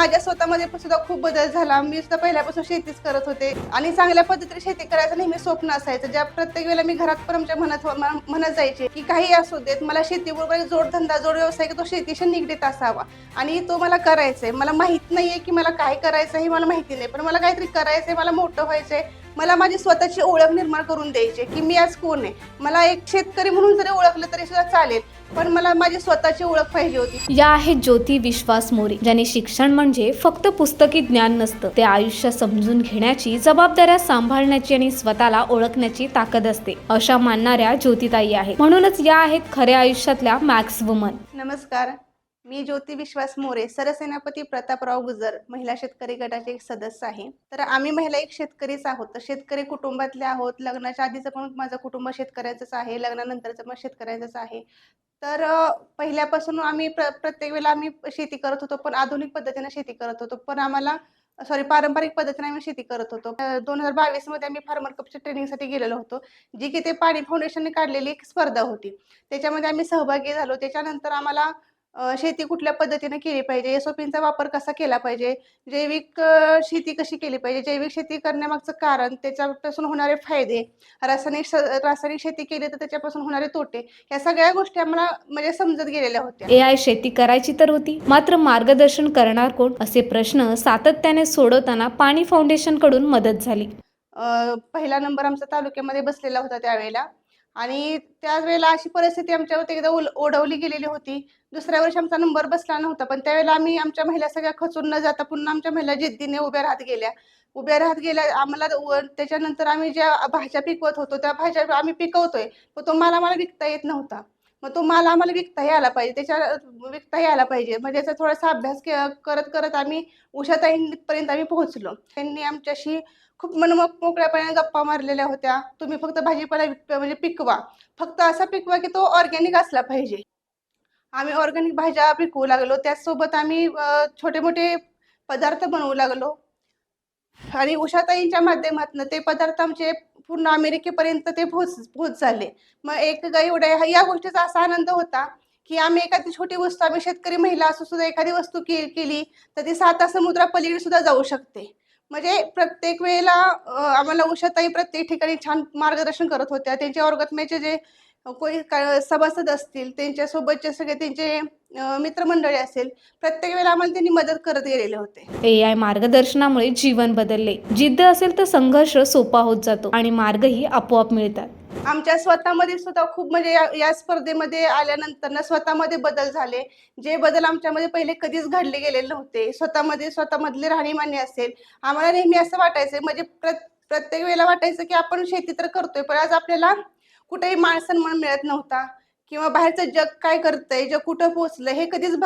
माझ्या स्वतःमध्ये पण सुद्धा खूप बदल झाला। मी सुद्धा पहिल्यापासून शेतीच करत होते आणि चांगल्या पद्धतीने शेती करायचं नेहमी स्वप्न असायचं। ज्या प्रत्येक वेळेला मी घरात पण आमच्या म्हणत जायचे की काही असू देत, मला शेतीबरोबर जोडधंदा, जोड व्यवसाय तो शेतीशी निगडीत असावा आणि तो मला करायचा आहे। मला माहित नाहीये की मला काय करायचं हे मला माहिती नाही, पण मला काहीतरी करायचंय, मला मोठं व्हायचंय, मला माझी स्वतःची ओळख निर्माण करून द्यायची की मी आज कोण आहे। मला एक शेतकरी म्हणून जरी ओळखलं तरी सुद्धा चालेल, पण मला माझी स्वतःची ओळख पाहिजे होती। या आहेत ज्योती विश्वास मोरे, ज्यांनी शिक्षण म्हणजे फक्त पुस्तकी ज्ञान नसतं, ते आयुष्य समजून घेण्याची, जबाबदाऱ्या सांभाळण्याची आणि स्वतःला ओळखण्याची ताकद असते, अशा मानणाऱ्या ज्योतिताई आहेत। म्हणूनच या आहेत खऱ्या आयुष्यातल्या मॅक्स वुमन। नमस्कार, मी ज्योती विश्वास मोरे, सरसेनापती प्रतापराव गुजर महिला शेतकरी गटाचे एक सदस्य आहे। तर आम्ही महिला एक शेतकरीच आहोत, तर शेतकरी कुटुंबातले आहोत। लग्नाच्या आधीचं पण माझं कुटुंब शेतकऱ्यांचंच आहे, लग्नानंतरचं पण शेतकऱ्यांचंच आहे। तर पहिल्यापासून आम्ही प्रत्येक वेळेला आम्ही शेती करत होतो, पण आधुनिक पद्धतीने शेती करत होतो, पण आम्हाला पारंपरिक पद्धतीने आम्ही शेती करत होतो। 2022 मध्ये आम्ही फार्मर कपच्या ट्रेनिंगसाठी गेलेलो होतो, जी की ते पाणी फाउंडेशनने काढलेली एक स्पर्धा होती। त्याच्यामध्ये आम्ही सहभागी झालो। त्याच्यानंतर आम्हाला शेती कुठल्या पद्धतीने केली पाहिजे, एसओपींचा वापर कसा केला पाहिजे, जैविक शेती कशी केली पाहिजे, जैविक शेती करण्यामागचं कारण, त्याच्यापासून होणारे फायदे, रासायनिक शेती केली तर त्याच्यापासून होणारे तोटे, या सगळ्या गोष्टी आम्हाला म्हणजे समजत गेलेल्या होत्या। AI शेती करायची तर होती, मात्र मार्गदर्शन करणार कोण, असे प्रश्न सातत्याने सोडवताना पाणी फाउंडेशन कडून मदत झाली। पहिला नंबर आमचा तालुक्यामध्ये बसलेला होता त्यावेळेला आणि त्यावेळेला अशी परिस्थिती आमच्यावरती एकदा ओढवली गेलेली होती। दुसऱ्या वर्षी आमचा नंबर बसला नव्हता, पण त्यावेळेला आम्ही आमच्या महिला सगळ्या खचून न जाता पुन्हा आमच्या महिला जिद्दीने उभ्या राहत गेल्या। आम्हाला त्याच्यानंतर आम्ही ज्या भाज्या पिकवत होतो त्या भाज्या आम्ही पिकवतोय, पण तो माल आम्हाला विकता येत नव्हता। मग तो माल आम्हाला विकता यायला पाहिजे, म्हणजे याचा थोडासा अभ्यास करत करत आम्ही उषाताईंपर्यंत आम्ही पोहोचलो। त्यांनी आमच्याशी खूप मोकळ्यापणे गप्पा मारलेल्या होत्या। तुम्ही फक्त भाजीपाला म्हणजे पिकवा, फक्त असा पिकवा की तो ऑर्गॅनिक असला पाहिजे। आम्ही ऑर्गॅनिक भाज्या पिकवू लागलो, त्याचसोबत आम्ही छोटे मोठे पदार्थ बनवू लागलो आणि उषाताईंच्या माध्यमातून ते पदार्थ आमचे पूर्ण अमेरिकेपर्यंत ते पोहोच झाले। मग एवढ्या या गोष्टीचा असा आनंद होता की आम्ही एखादी छोटी वस्तू, आम्ही शेतकरी महिला असू सुद्धा एखादी वस्तू केली तर ती 7 समुद्रापलीकडे सुद्धा जाऊ शकते। म्हणजे प्रत्येक वेळेला आम्हाला उषाताई प्रत्येक ठिकाणी छान मार्गदर्शन करत होत्या। त्यांचे ऑर्गॅनिकचे जे कोणी सभासद असतील, त्यांच्यासोबतचे सगळे त्यांचे मित्रमंडळी असेल, प्रत्येक वेळेला आम्हाला त्यांनी मदत करत गेलेले होते। AI मार्गदर्शनामुळे जीवन बदलले। जिद्द असेल तर संघर्ष सोपा होत जातो आणि मार्गही आपोआप मिळतात। आमच्या स्वतःमध्ये सुद्धा खूप म्हणजे या स्पर्धेमध्ये आल्यानंतर स्वतःमध्ये बदल झाले, जे बदल आमच्यामध्ये पहिले कधीच घडले गेलेले नव्हते। स्वतःमधली राहणीमान असेल, आम्हाला नेहमी असं वाटायचं, म्हणजे प्रत्येक वेळेला वाटायचं की आपण शेती तर करतोय, पण आज आपल्याला कुठेही मान सन्मान मिळत नव्हता किंवा बाहेरचं जग काय करतंय, जग कुठं पोहोचलं हे कधीच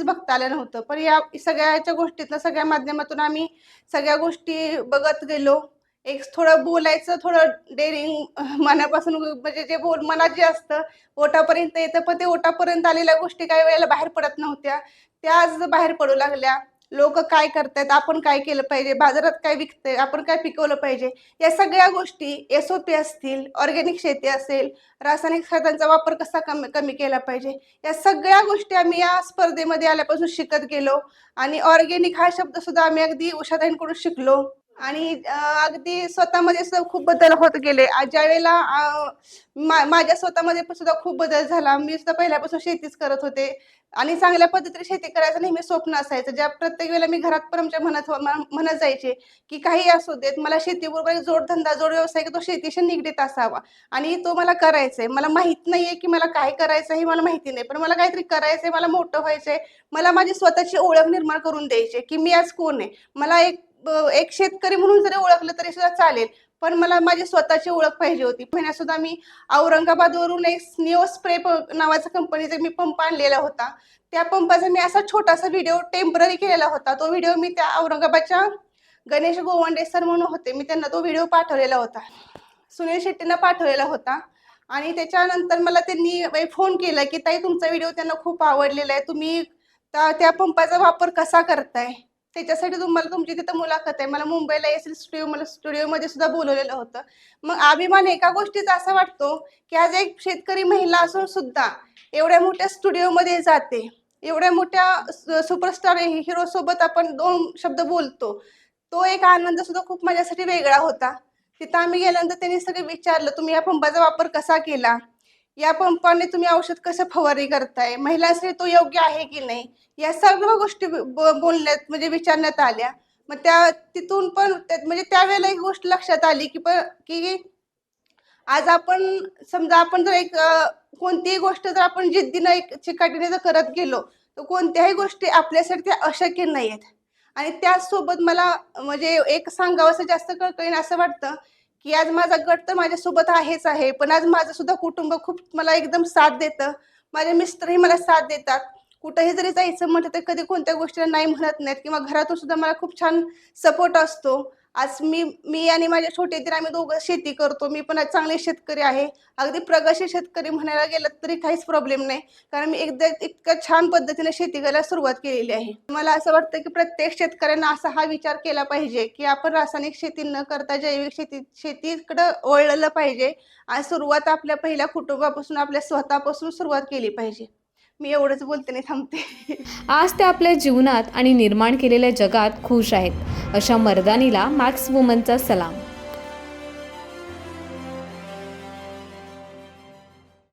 बघता आलं नव्हतं। पण या सगळ्याच्या गोष्टीतनं, सगळ्या माध्यमातून आम्ही सगळ्या गोष्टी बघत गेलो। एक थोडं बोलायचं, थोडं डेअरिंग मनापासून, म्हणजे जे मनात जे असतं ओटापर्यंत येतं, पण ते ओटापर्यंत आलेल्या गोष्टी काही वेळेला बाहेर पडत नव्हत्या, त्या आज बाहेर पडू लागल्या। लोक काय करतायत, आपण काय केलं पाहिजे, बाजारात काय विकतंय, आपण काय पिकवलं पाहिजे, या सगळ्या गोष्टी, एसओपी असतील, ऑर्गॅनिक शेती असेल, रासायनिक खतांचा वापर कसा कमी केला पाहिजे, या सगळ्या गोष्टी आम्ही या स्पर्धेमध्ये आल्यापासून शिकत गेलो आणि ऑर्गॅनिक हा शब्द सुद्धा आम्ही अगदी उषाताईंकडून शिकलो आणि अगदी स्वतःमध्ये सुद्धा खूप बदल होत गेले। ज्यावेळेला माझ्या स्वतःमध्ये पण सुद्धा खूप बदल झाला। मी सुद्धा पहिल्यापासून शेतीच करत होते आणि चांगल्या पद्धतीने शेती करायचं नेहमी स्वप्न असायचं। ज्या प्रत्येक वेळेला मी घरात पण आमच्या म्हणत जायचे की काही असू देत, मला शेतीबरोबर जोडधंदा, जोड व्यवसाय तो शेतीशी निगडीत असावा आणि तो मला करायचा आहे। मला माहित नाहीये की मला काय करायचं हे मला माहिती नाही, पण मला काहीतरी करायचंय, मला मोठं व्हायचंय, मला माझी स्वतःची ओळख निर्माण करून द्यायची की मी आज कोण आहे। मला एक शेतकरी म्हणून जरी ओळखलं तरी सुद्धा चालेल, पण मला माझी स्वतःची ओळख पाहिजे होती। महिन्यात सुद्धा मी औरंगाबादवरून एक स्निओ स्प्रे नावाच्या कंपनीचा मी पंप आणलेला होता। त्या पंपाचा मी असा छोटासा व्हिडिओ टेम्पररी केलेला होता। तो व्हिडिओ मी त्या औरंगाबादच्या गणेश गोवंडे सर म्हणून होते, मी त्यांना तो व्हिडिओ पाठवलेला होता, सुनील शेट्टींना पाठवलेला होता आणि त्याच्यानंतर मला त्यांनी फोन केला की ताई, तुमचा व्हिडिओ त्यांना खूप आवडलेला आहे, तुम्ही त्या पंपाचा वापर कसा करताय, त्याच्यासाठी तुम्हाला तुमची तिथं मुलाखत आहे। मला मुंबईला एसएल स्टुडिओमध्ये सुद्धा बोलवलेलं होतं। मग अभिमान एका गोष्टीचा असा वाटतो की आज एक शेतकरी महिला असून सुद्धा एवढ्या मोठ्या स्टुडिओमध्ये जाते एवढ्या मोठ्या सुपरस्टार हिरो सोबत आपण 2 शब्द बोलतो. तो एक आनंद सुद्धा खूप माझ्यासाठी वेगळा होता. तिथं आम्ही गेल्यानंतर त्यांनी सगळं विचारलं, "तुम्ही या पंपाचा वापर कसा केला? या पंपाने तुम्ही औषध कसं फवारणी करताय? महिलांसाठी तो योग्य आहे की नाही?" या सर्व गोष्टी बोलण्यात म्हणजे विचारण्यात आल्या. मग तिथून पण म्हणजे त्यावेळेला एक गोष्ट लक्षात आली, की आज आपण समजा आपण जर कोणतीही गोष्ट जर आपण जिद्दीनं चिकाटीने जर करत गेलो, तर कोणत्याही गोष्टी आपल्यासाठी त्या अशक्य नाहीयेत. आणि त्याचसोबत मला म्हणजे एक सांगावसं जास्त कळकळीनं असं वाटतं, की आज माझा गट तर माझ्यासोबत आहेच आहे. पण आज माझं सुद्धा कुटुंब खूप मला एकदम साथ देतं. माझे मिस्टरही मला साथ देतात. कुठेही जरी जायचं म्हटलं तर कधी कोणत्या गोष्टीला नाही म्हणत नाहीत किंवा घरातून सुद्धा मला खूप छान सपोर्ट असतो. आज मी आणि माझे छोटे दीर आम्ही दोघं शेती करतो. मी पण आज चांगले शेतकरी आहे. अगदी प्रगतशील शेतकरी म्हणायला गेलं तरी काहीच प्रॉब्लेम नाही. कारण मी एकदा इतक्या छान पद्धतीने शेती करायला सुरुवात केलेली आहे. मला असं वाटतं, की प्रत्येक शेतकऱ्यांना असा हा विचार केला पाहिजे, की आपण रासायनिक शेती न करता जैविक शेतीकडे वळलं पाहिजे आणि सुरुवात आपल्या पहिल्या कुटुंबापासून, आपल्या स्वतःपासून सुरुवात केली पाहिजे. मी एवढंच बोलते आणि थांबते. आज ते आपल्या जीवनात आणि निर्माण केलेल्या जगात खुश आहेत. अशा मर्दानीला मॅक्स वुमनचा सलाम.